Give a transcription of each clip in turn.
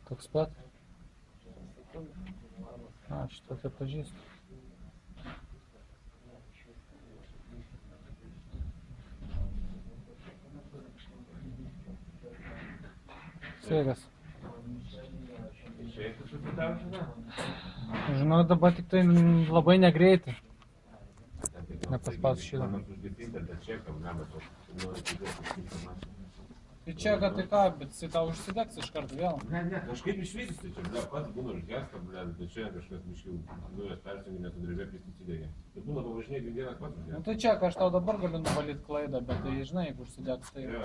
Toks pat? A, šitą tai pažįstu. Sveikas. Žinau, dabar tik tai labai negreitai. Nepaspausiu šitą. Tai čia, kad tai ką, bet jisai tau užsidegs iš karto vėl. Ne, kažkaip išvystysi, čia, pats būna užgesta, bet čia kažkas miškių dujas persijungi, nes sudrėvė pesticidai. Tai būna pavažinėti dieną pats užgesta. Nu tai čia, kad aš tau dabar galiu nuvalyti klaidą, bet tai žinai, jeigu užsidegs, tai... Jo.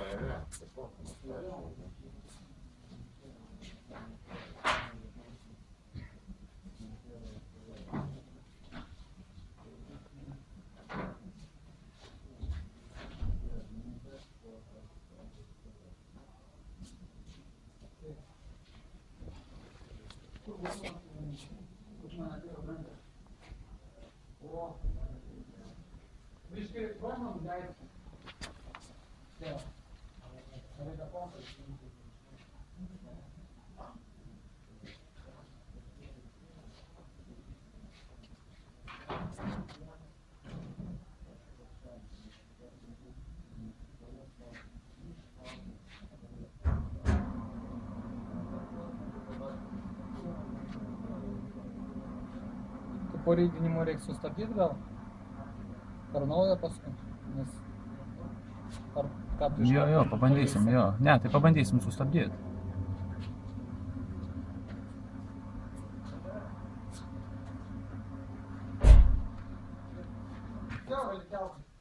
Po rydinimo reikia sustabdyti gal? Per naują paskui? Nes... Ar ką tu iš... Jo, pabandysim, jo. Ne, tai pabandysim sustabdyti. Jo, gali kelti.